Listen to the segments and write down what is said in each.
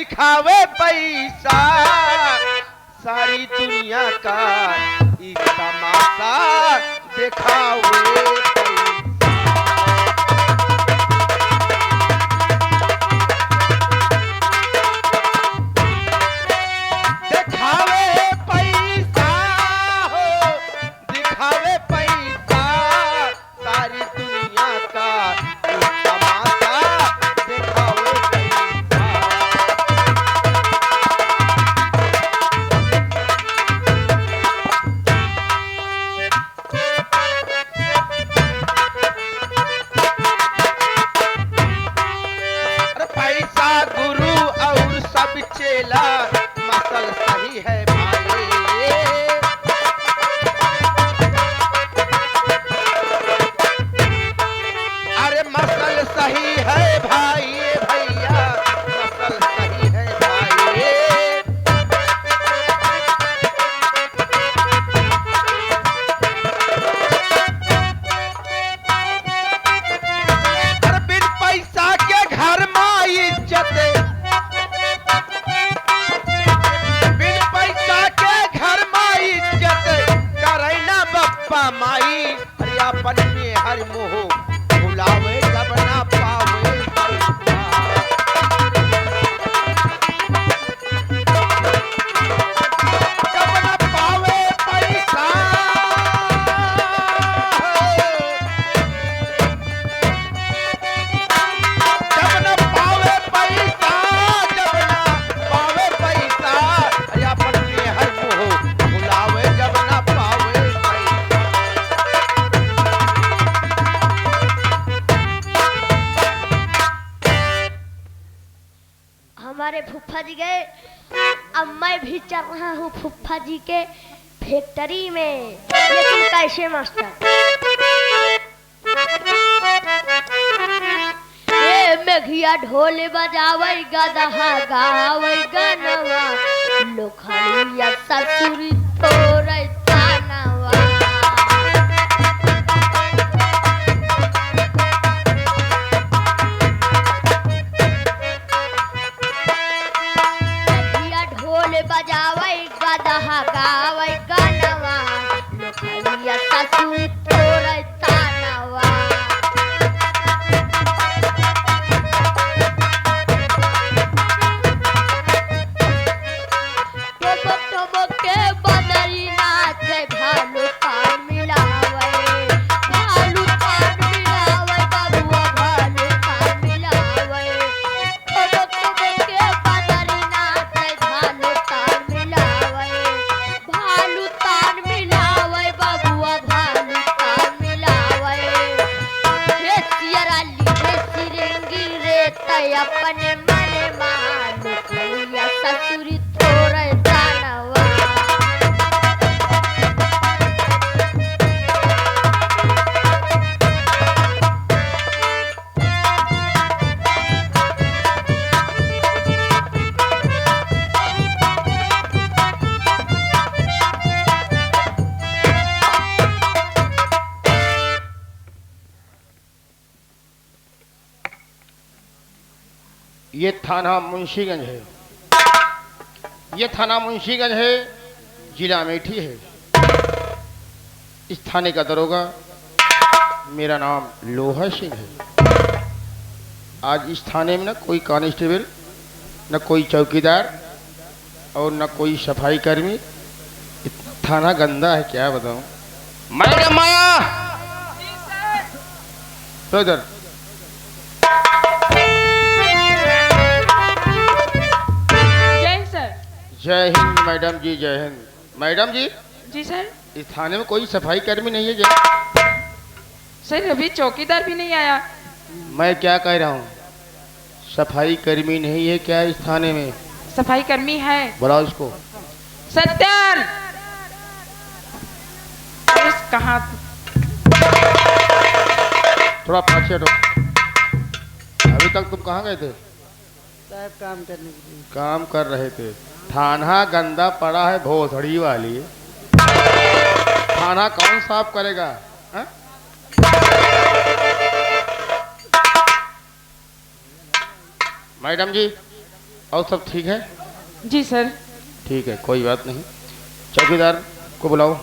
दिखावे पैसा, सारी दुनिया का ई तमाशा दिखावे चेला, मसल सही है भाई, अरे मसल सही है भाई, भैया मसल सही है भाई। अरे बिन पैसा के घर में इज्जत, माई अपन में हर मोह भुलावे जब ना पावे, जब ना पावे पैसा, जब ना पावे पैसा, जब ना पावे पैसा, अपन में हर मोह भुलावे जब ना पावे। हमारे फूफा जी गए, अब मैं भी चल रहा हूँ फूफा जी के फैक्ट्री में, लेकिन कैसे मास्टर? ए मेघिया ढोल बजावे गदहा गावे गनवा, लोखड़िया ससुर तोरे तानवा। बजावे गदहा गावे गनवा, लोखड़िया ससुर तोरे तानवा। टोबक टोबक के बदरी नाचे, भालू कान मिलावे, भालू कान मिलावे, बबुआ भालू कान मिलावे। टोबक टोबक के बदरी नाचे, भालू भालू तान मिलावे, बबुआ भालू तान मिलावे। हे सियराली हे सिरंगी रे, तय अपने मने मालू भैया ससुरी तोरे जानवा। ये थाना मुंशीगंज है, ये थाना मुंशीगंज है, जिला अमेठी है। इस थाने का दरोगा मेरा नाम लोहा सिंह है। आज इस थाने में न कोई कांस्टेबल, न कोई चौकीदार और न कोई सफाई कर्मी। इतना थाना गंदा है क्या बताऊं। मैडम माया तो इधर। जय हिंद मैडम जी, जय हिंद। मैडम जी। जी सर। इस थाने में कोई सफाई कर्मी नहीं है क्या? सर अभी चौकीदार भी नहीं आया। मैं क्या कह रहा हूँ, सफाई कर्मी नहीं है क्या इस थाने में? सफाई कर्मी है। बुलाओ उसको। सत्यान कहाँ? थोड़ा पाछे हटो। अभी तक तुम कहाँ गए थे? साहब काम करने के लिए। काम कर रहे थे। थाना गंदा पड़ा है, भोसड़ी वाली। थाना कौन साफ करेगा? हा? मैडम जी और सब ठीक है? जी सर। ठीक है, कोई बात नहीं। चौकीदार को बुलाओ।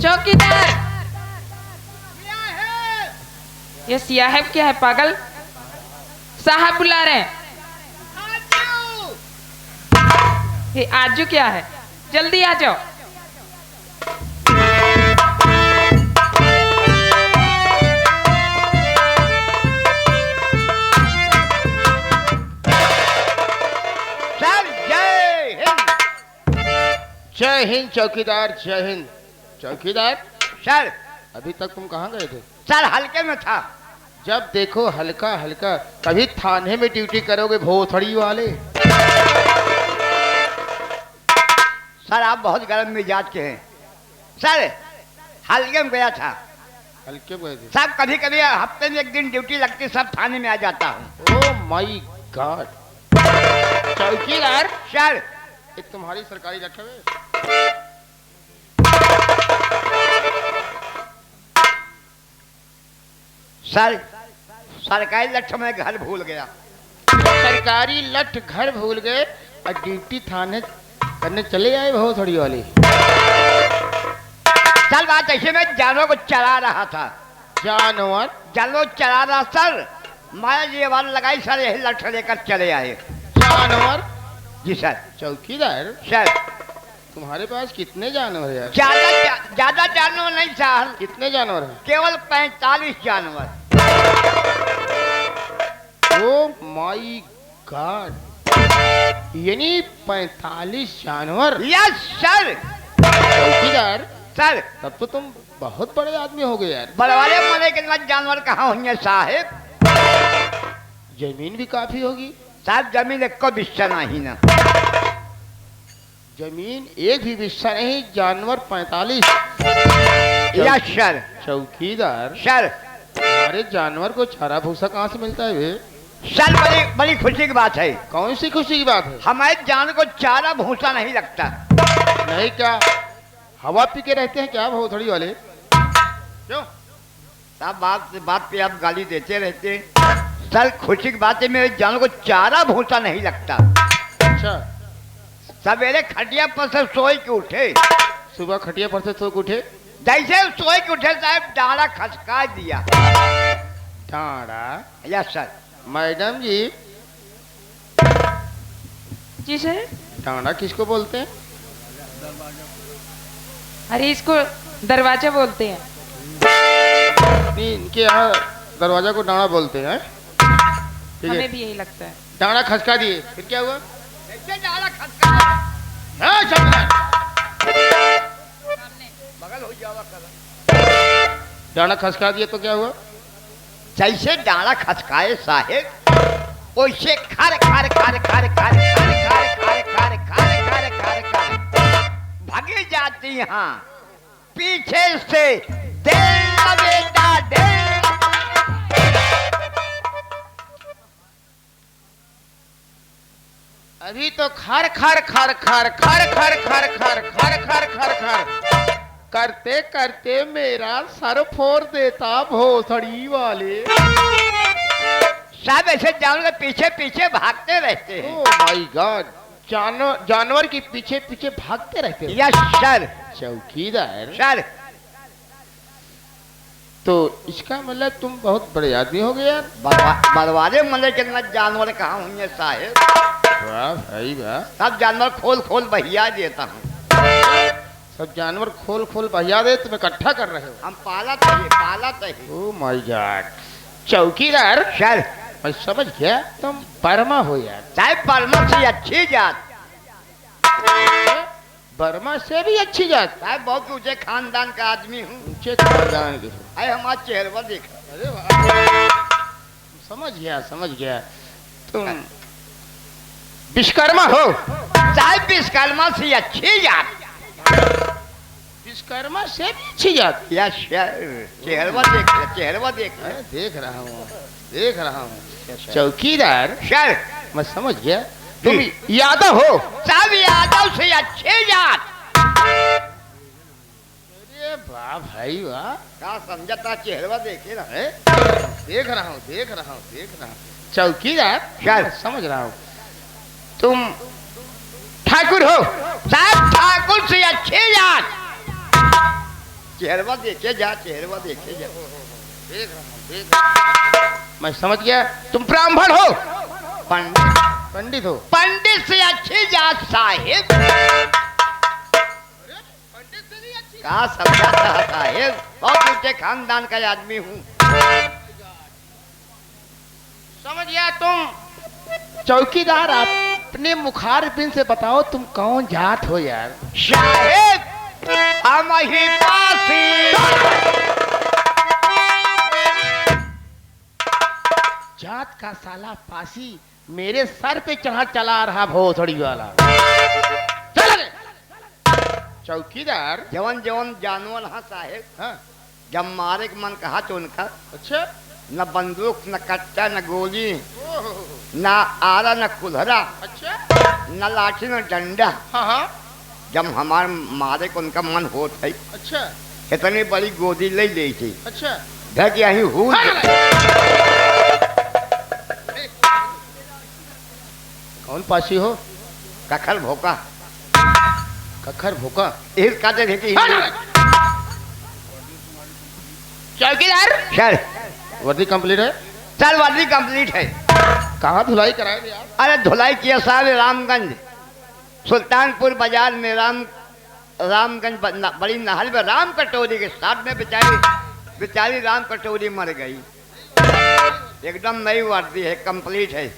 चौकीदार, ये सियाहब क्या है पागल? साहब बुला रहे हैं। ये आजू क्या है? जल्दी आ जाओ। जय हिंद चौकीदार, जय हिंद। चौकीदार सर। अभी तक तुम कहाँ गए थे? सर हल्के में था। जब देखो हल्का हल्का, कभी थाने में ड्यूटी करोगे भोसड़ी वाले? सर आप बहुत गर्म मिजाज के हैं। सर हल्के में गया था। हल्के में गए थे? साहब कभी कभी हफ्ते में एक दिन ड्यूटी लगती, सब थाने में आ जाता हूँ। Oh my God. चौकीदार सर। एक तुम्हारी सरकारी रखे हुए? सर सरकारी लक्ष्य में घर भूल गया। सरकारी लठ घर भूल गए और ड्यूटी थाने करने चले आए भोसड़ी वाले? सर बात ऐसे में जानवर को चला रहा था। जानवर? जानवर चला रहा सर, माया जी आवाज लगाई, सर यही लठ लेकर चले आए। जानवर? जी सर। चौकीदार सर तुम्हारे पास कितने जानवर हैं? ज्यादा जानवर नहीं सर। कितने जानवर हैं? केवल 45 जानवर। ओह माय गॉड, यानी 45 जानवर? Yes sir. चौकीदार सर तब तो तुम बहुत बड़े आदमी हो गए यार। बड़वाले मरे के बाद जानवर कहाँ होंगे साहेब? जमीन भी काफी होगी? साहब जमीन एक को बिस्सा नहीं ना। जमीन एक भी बिस्सा नहीं, जानवर 45? Yes sir. चौकीदार सर हमारे जानवर को चारा भूसा कहाँ से मिलता है बे? सर बड़ी बड़ी खुशी की बात है। कौन सी खुशी की बात है? हमारे जानवर को चारा भूसा नहीं लगता। नहीं क्या हवा पी के रहते हैं क्या भोसड़ी वाले? क्यों? साहब बात पे आप गाली देते रहते हैं। सर खुशी की बात है, मेरे जानवर को चारा भूसा नहीं लगता। अच्छा। सवेरे खटिया पर से सोए के उठे। सुबह खटिया पर से सो के उठे? जैसे सोए के उठे साहब डांडा खसका दिया। डांडा? Yes sir. मैडम जी, जी सर। डांडा किसको बोलते हैं? अरे इसको दरवाजा बोलते हैं। नहीं, इनके यहाँ दरवाजा को डांडा बोलते हैं। ठीक है, हमें भी यही लगता है। डांडा खसका दिए, फिर क्या हुआ? डांडा खसका। हाँ चौकीदार, बगल हो जावा कर। डांडा खसका दिए तो क्या हुआ? जैसे डांडा खसकाए साहेब, वैसे खार खार खार खार खार खार खार खार खार खार खार खार खार भागी जाती यहाँ पीछे से। देना बेटा दे। अभी तो खार खार खार खार खार खार खार खार खार खार खार खार करते करते मेरा सर फोड़ देता भोसड़ी वाले। सब ऐसे जानवर के पीछे पीछे भागते रहते हैं। ओह माय गॉड, जानवर के पीछे पीछे भागते रहते हैं? Yes sir. चौकीदार सर तो इसका मतलब तुम बहुत बड़े आदमी हो गए यार। बरवारे मले के अंदर जानवर कहाँ होंगे साहेब? वाह भाई वाह, सब जानवर खोल खोल बहिया देता हूँ। सब जानवर खोल खोल बहिया दे तुम इकट्ठा कर रहे हो? हम पालत है। Oh my God. चौकीदार सर मैं समझ गया, तुम बर्मा हो यार। साहब बर्मा से अच्छी जात। बर्मा से भी अच्छी जात? साहब बहुत ऊंचे खानदान का आदमी हूँ। ऊंचे खानदान के? अरे हमारा चेहरा देख। अरे वाह, समझ गया तुम विश्वकर्मा हो? साहब विश्वकर्मा से अच्छी जात। विश्वकर्मा से भी अच्छी जात? Yes sir. चेहरा देख। अरे देख रहा हूँ। चौकीदार सर मैं समझ गया, तुम यादव हो? सब यादव से अच्छे जात। अरे वाह भाई वाह, क्या समझता? चेहरा देखे ना। देख रहा हूँ। चौकीदार सर मैं समझ रहा हूँ, ठाकुर हो? साहब ठाकुर से अच्छे जात। चेहरवा देखे जा, चेहरवा देखे जा। मैं समझ गया, तुम ब्राह्मण हो? पंडित, पंडित हो? पंडित से अच्छी जात साहेब। कहा समझा था साहेब, बहुत ऊंचे खानदान का आदमी हूँ। समझ गया। तुम चौकीदार, अपने मुखार पिन से बताओ तुम कौन जात हो यार? साहेब हम ही पासी। जात का साला पासी मेरे सर पे चला रहा भोसड़ी वाला। चल रे। चौकीदार जवन जवन जानवर हाँ साहेब, हाँ। जब मारे के मन कहा तो उनका अच्छा। न बंदूक न कट्टा न गोली न आरा न कुल्हरा अच्छा। न लाठी न डंडा। हाँ हाँ। जब हमारे मारे को उनका मन होत है, अच्छा इतनी बड़ी गोदी ले ली थी, अच्छा। ढक यही हूँ। कौन पासी हो? कखर भोका। कखर भोका? इस कहते थे कि चौकीदार सर वर्दी कंप्लीट है? सर वर्दी कंप्लीट है। कहाँ धुलाई कराएंगे यार? अरे धुलाई किया साहब रामगंज, सुल्तानपुर बाजार में रामगंज बड़ी नहर में राम कटोरी के साथ में बेचारी राम कटोरी मर गई। एकदम नई वर्दी है, कंप्लीट है।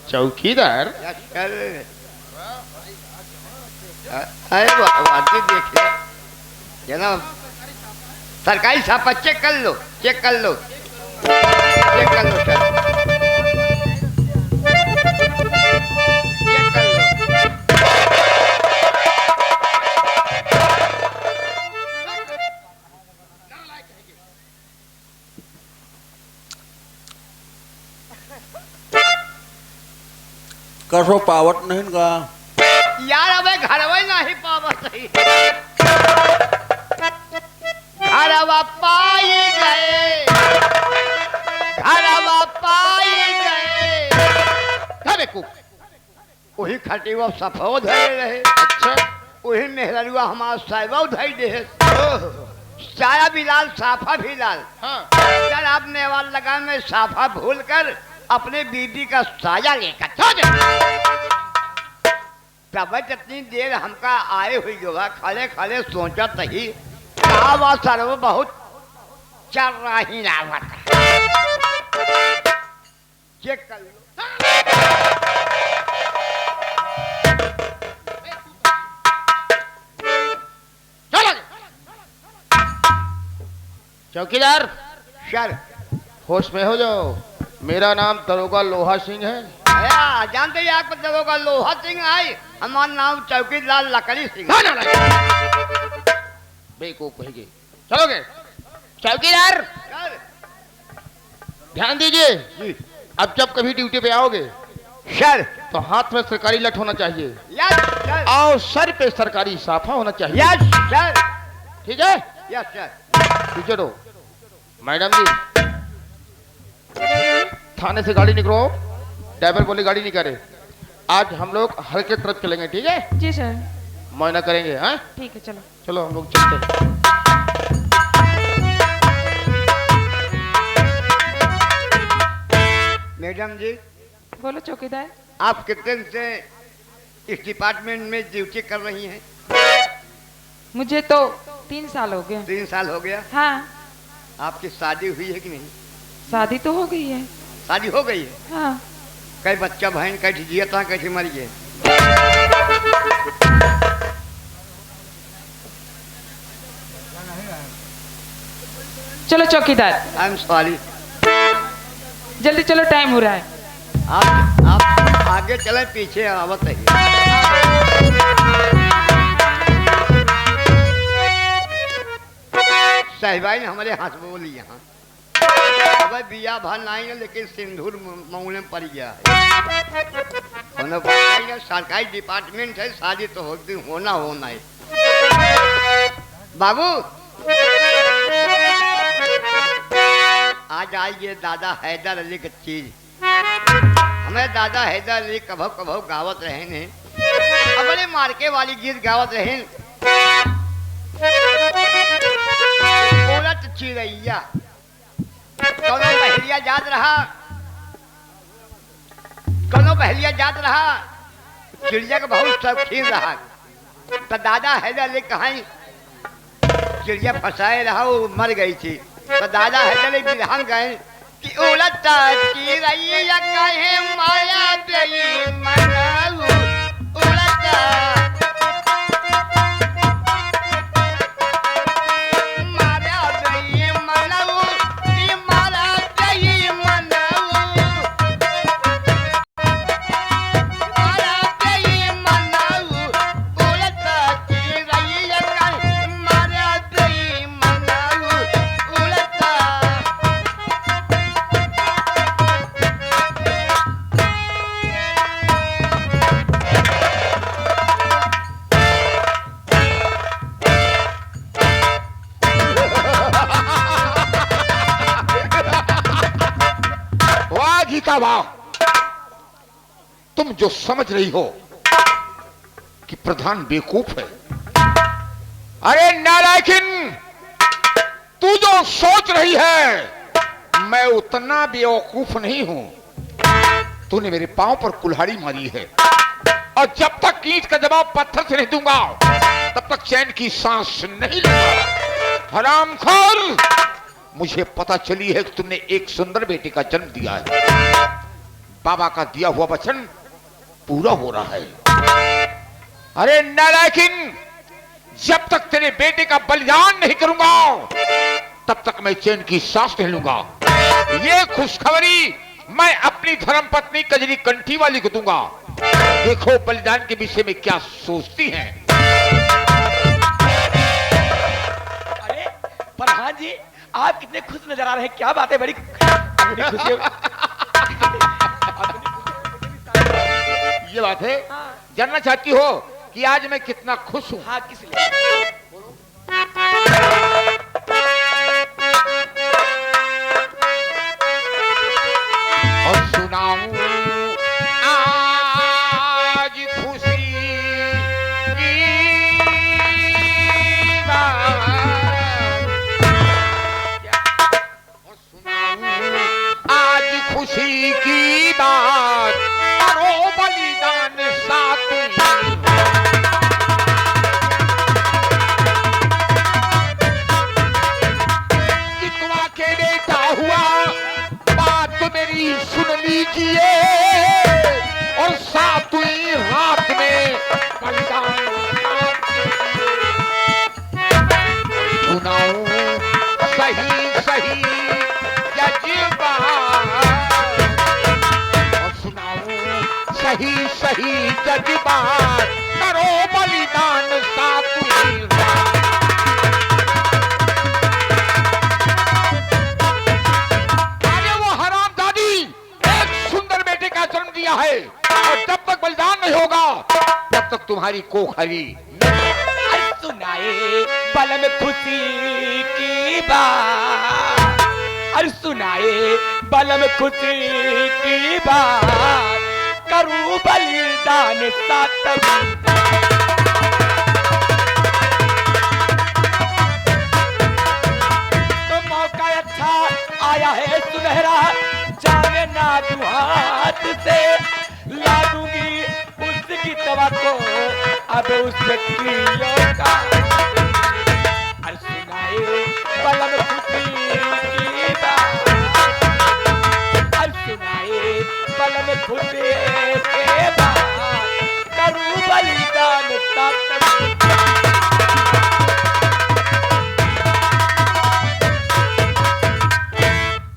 चौकीदार अरे वर्दी देखिए जनाब, सरकारी छापा चेक कर लो, चेक कर लो, चेक कर लो सर, चेक कर लो। कसो पावत नहीं का यार अबे घरवा नहीं पावत है। घरवा पाई गए, घरवा पाई गए। वही खटीवा सफो धरे रहे। अच्छा। वही मेहरुआ हमारा साहिबा धर दे। साया भी लाल, साफा भी लाल। हाँ। सर आप मेवाल लगा में साफा भूल कर अपने बीबी का साया लेकर तब जितनी देर हमका आए हुई होगा, खड़े खड़े सोचा तही कहा वह सर्व बहुत चल रहा ही ना। चेक कर लो। चौकीदार सर होश में हो जाओ, मेरा नाम दरोगा लोहा सिंह है। जानते ही आप दरोगा लोहा सिंह आए, हमारा नाम चौकीदार लकड़ी सिंह। बेवकूफ कहेंगे। चलोगे? चौकीदार सर ध्यान दीजिए, जी अब जब कभी ड्यूटी पे आओगे सर। तो हाथ में सरकारी लठ होना चाहिए यस सर। और सर पे सरकारी साफा होना चाहिए। Yes sir. ठीक है? Yes sir. पीछे दो। मैडम जी थाने से गाड़ी निकलो, ड्राइवर बोले गाड़ी नहीं करे। आज हम लोग हल्के तरफ चलेंगे, ठीक है? जी सर। मुआयना करेंगे। हाँ ठीक है, चलो चलो हम लोग चलते हैं। मैडम जी बोलो चौकीदार। आप कितने दिन से इस डिपार्टमेंट में ड्यूटी कर रही हैं? मुझे तो 3 साल हो गए। 3 साल हो गया। हाँ। आपकी शादी हुई है कि नहीं? शादी तो हो गई है। शादी हो गई है। हाँ। कई बच्चा बहन कैसी जिया था, कैसी मरी है? चलो चौकीदार, आई एम सॉरी। जल्दी चलो, टाइम हो रहा है। आप आगे चले, पीछे आवत रहिए। साहिबाई ने हमारे हाथ में बोली यहाँ अब बिया भर नहीं है, लेकिन सिंदूर मऊने में पड़ गया है। सरकारी डिपार्टमेंट है, शादी तो होना है। बाबू आज आइए दादा हैदर अली की चीज। हमें दादा हैदर अली कभो कभो गावत रहे ने, बड़े मार्के वाली गीत गावत रहे। उलट चिड़ैया कोनो पहलिया याद रहा, कोनो पहलिया याद रहा, चिड़िया का बहुत शौकीन रहा। तो दादा हैदर ले कहीं चिड़िया फंसाए रहा, वो मर गई थी। तो दादा हैदर ले बिरहन गए कि उलट चिड़ैया कहे माया देई मनाऊ, उलट माया देई मनाऊ, ई माया देई मनाऊ, माया देई मनाऊ, उलट चिड़ैया कहे माया देई मनाऊ, उलट वाह गीता वाह, तुम जो समझ रही हो कि प्रधान बेवकूफ है, अरे नालायकिन, तू जो सोच रही है मैं उतना बेवकूफ नहीं हूं। तूने मेरे पांव पर कुल्हाड़ी मारी है और जब तक ईंट का जवाब पत्थर से नहीं दूंगा तब तक चैन की सांस नहीं लूंगा। हरामखोर, मुझे पता चली है कि तुमने एक सुंदर बेटे का जन्म दिया है। बाबा का दिया हुआ वचन पूरा हो रहा है। अरे नालायकिन, जब तक तेरे बेटे का बलिदान नहीं करूंगा तब तक मैं चैन की सांस नहीं लूंगा। ये खुशखबरी मैं अपनी धर्म पत्नी कजरी कंठी वाली को दूंगा। देखो बलिदान के विषय में क्या सोचती हैं। अरे प्रधान जी, आप कितने खुश नजर आ रहे हैं, क्या बात है, बड़ी खुशी हो। ये बात है, हाँ। जानना चाहती हो कि आज मैं कितना खुश हूं। हाँ, किस लिए? और सुनाऊं आज खुशी की बात, और सुनाऊं आज खुशी की बात, करो बलिदान साथ कि तुम अकेले का हुआ, बात तो मेरी सुन लीजिए, और सातवीं रात में बलिदान सुनाऊं सही सही जज्बात, और सुनाऊं सही सही जज्बात, करो बलिदान सातवीं रात। अरे वो हरामजादी एक सुंदर बेटे का जन्म दिया है और जब तक बलिदान नहीं होगा तब तक तुम्हारी कोख हरी। अरे सुनाए बलम खुशी की बात, अरे सुनाए बलम खुशी की बात, करूं बलिदान सातवीं। तो मौका अच्छा आया है सुनहरा, जाने ना दूं हाथ से, ला दूंगी उसकी तवा को अब उसकी का। अरे सुनाए बलम खुशी की बात, अरे सुनाए बलम खुशी के बात, करूं बलिदान सातवीं।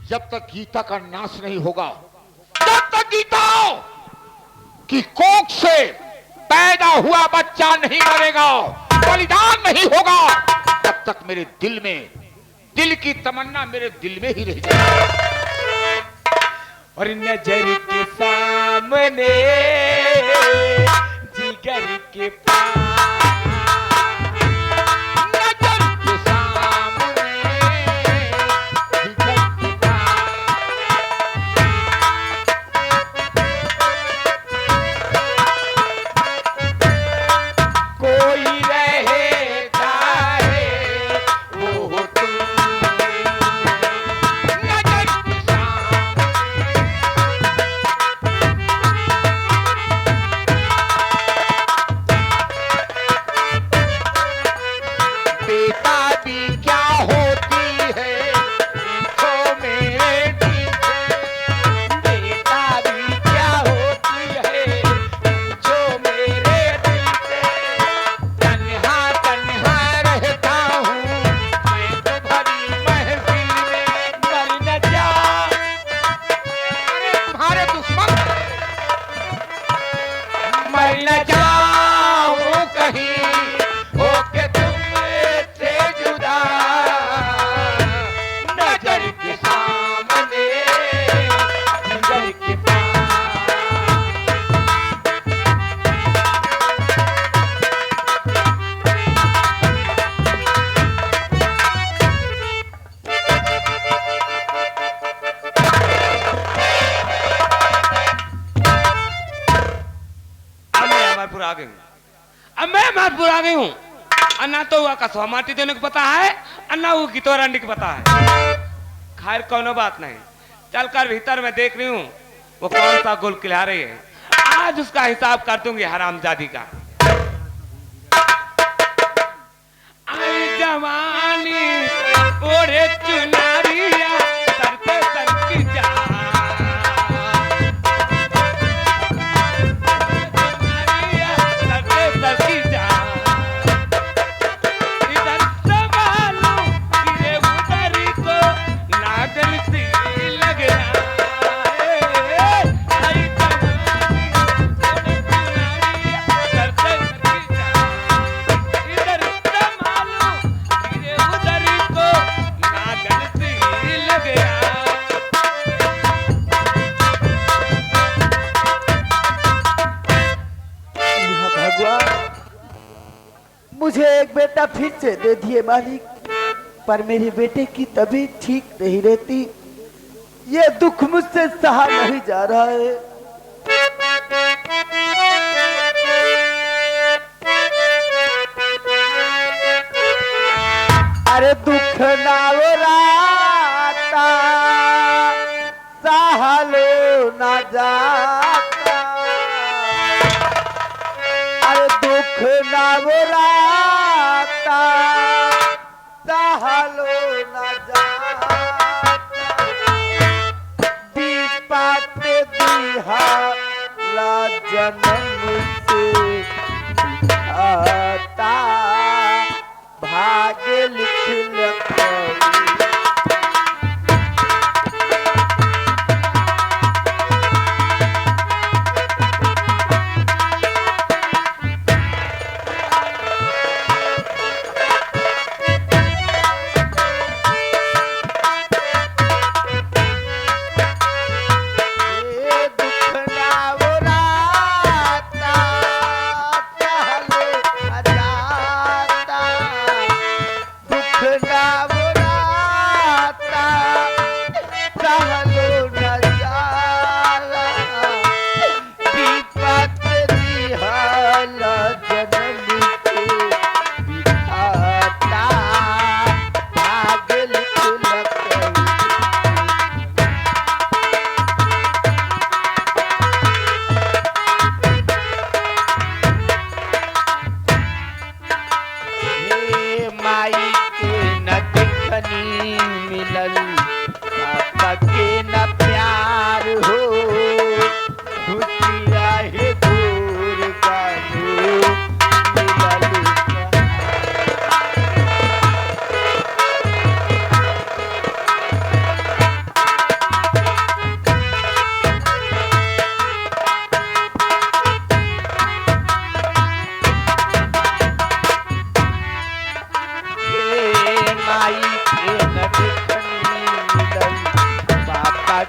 जब तक गीता का नाश नहीं होगा, जब तक गीता की कोख से पैदा हुआ बच्चा नहीं मरेगा, बलिदान नहीं होगा, तब तक मेरे दिल में, दिल की तमन्ना मेरे दिल में ही रह जाएगी। और नजर के सामने जिगर के पास, नजर के सामने जिगर के पास, न जाऊं कहीं होके तुमसे जुदा, नजर के सामने नजर के पास। आ गई हूँ, अब मैं महतपुर आ गई हूँ। अन्ना तो हुआ कसवा माटी देने को पता है, अन्ना वो गितौर अंडी को पता है। खैर कोनो बात नहीं, चलकर भीतर मैं देख रही हूँ वो कौन सा गोल खिला रही है। आज उसका हिसाब कर दूंगी हरामजादी का। आई जवानी ओरे चुनारिया सर पे सर की जा, मुझे एक बेटा फिर से दे दिए मालिक, पर मेरे बेटे की तबीयत ठीक नहीं रहती। ये दुख मुझसे सहा नहीं जा रहा है। अरे दुख ना राता सहलो ना जाता, अरे दुख ना राता सहलो ना जाता, दीपत दिहा ला जन्म से आता, भाग्य लिख लखोई।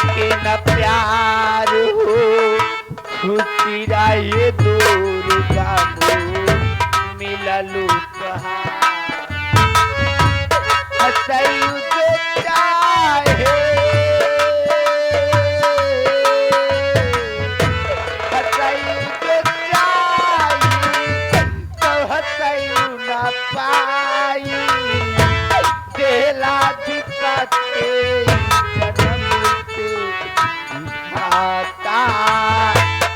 के न प्यार हो खुशी रहे दूर जाबो मिललू हसैयू के चाहे हसैयू के चाहे तो हसैयू न पाई देला दिक्कते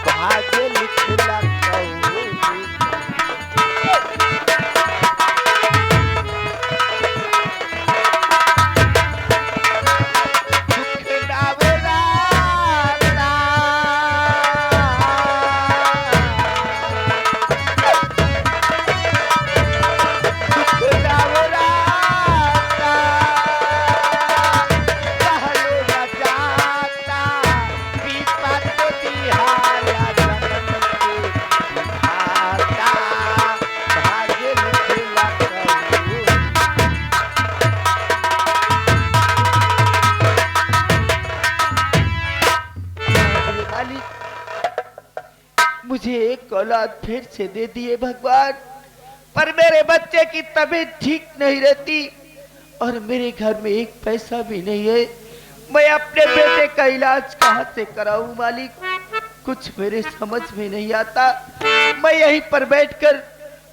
भाग्य लिखला मुझे एक औलाद फिर से दे दिए भगवान, पर मेरे बच्चे की तबीयत ठीक नहीं रहती और मेरे घर में एक पैसा भी नहीं है। मैं अपने बेटे का इलाज कहाँ से कराऊं मालिक, कुछ मेरे समझ में नहीं आता। मैं यहीं पर बैठकर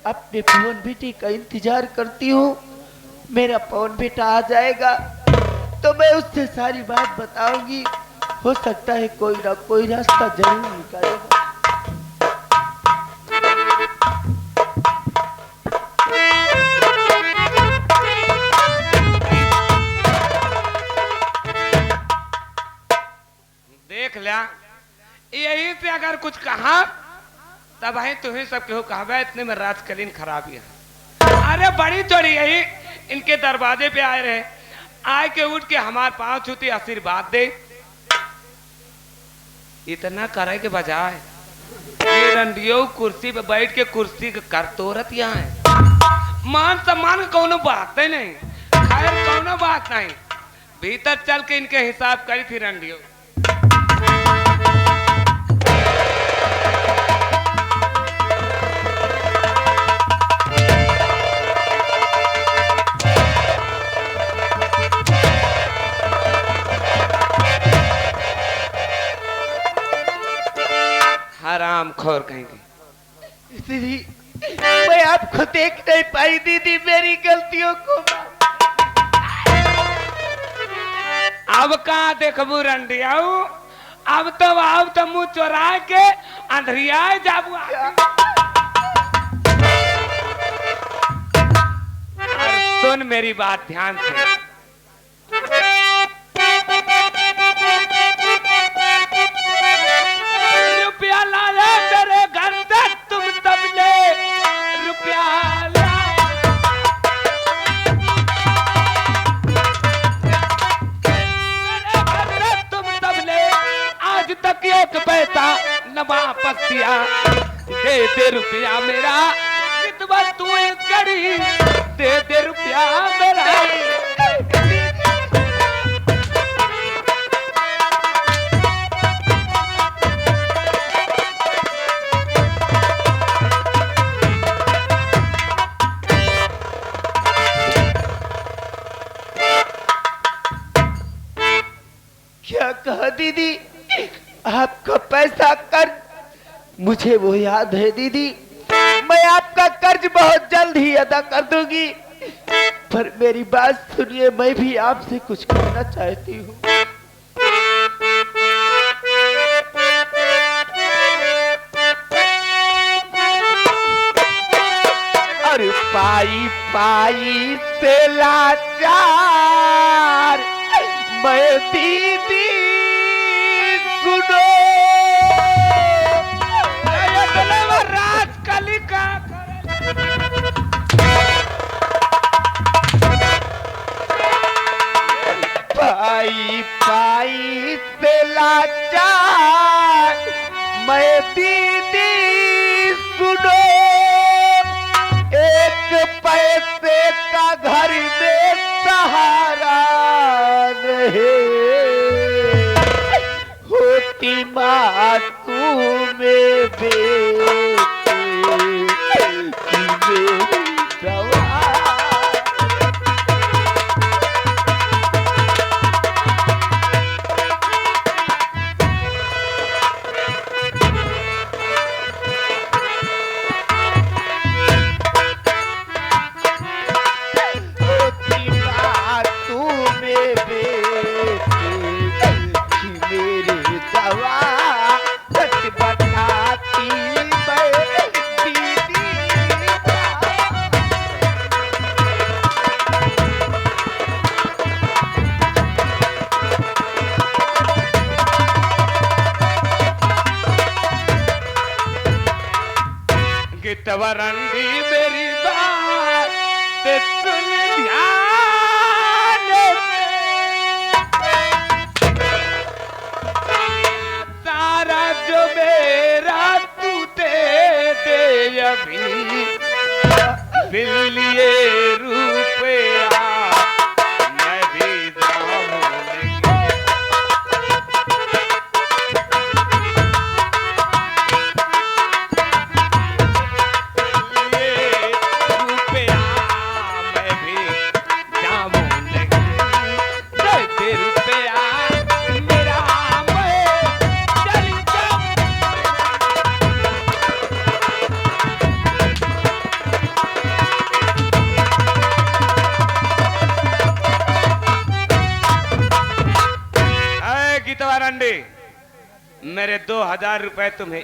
अपने पवन बेटे का इंतजार करती हूँ। मेरा पवन बेटा आ जाएगा तो मैं उससे सारी बात बताऊंगी। हो सकता है कोई ना कोई रास्ता जरूर निकालेगा। देख लिया, यही से अगर कुछ कहा तब भाई तुम्हें सब केहू कहा इतने में राजकलीन खराबी है। अरे बड़ी चोरी यही इनके दरवाजे पे आए रहे, आए के उठ के हमारे पांव छूती आशीर्वाद दे। इतना करे के बजाय ये रंडियो कुर्सी पे बैठ के कुर्सी का करतोरत यहाँ है। मान सम्मान कोनो बात ही नहीं, खैर कोनो बात नहीं। भीतर चल के इनके हिसाब करी थी रंडियो। हराम खोर कहेंगे। दीदी मैं आपको देख नहीं पाई दीदी, मेरी गलतियों को। अब कहाँ देखबू रंडियाऊ, अब तो मुंह चोरा के अंधरिया जाबू। सुन मेरी बात ध्यान से, रुपया लाया मेरे घर तक तुम तब ले, रुपया तुम तब ले, आज तक एक पैसा न वापस दिया। दे दे रुपया मेरा, कितना तू करी, दे दे रुपया मेरा। क्या कहा दीदी, आपका पैसा कर्ज? मुझे वो याद है दीदी, मैं आपका कर्ज बहुत जल्द ही अदा कर दूंगी। पर मेरी बात सुनिए, मैं भी आपसे कुछ कहना चाहती हूँ। अरे पाई पाई से लाचार मैं दीदी सुनो, राजकली का पाई पाई से लाचार मैं दीदी सुनो, एक पैसे का घर में सहारा नहीं, होती मासूम बेटी की मेरी दवा। रंडी मेरी बात ते सुन ध्यान से, सारा जो मेरा तू दे दे अभी, बिल्लिए रुपया मैं भी जाऊंगी। रंडी, मेरे 2000 रुपए तुम्हें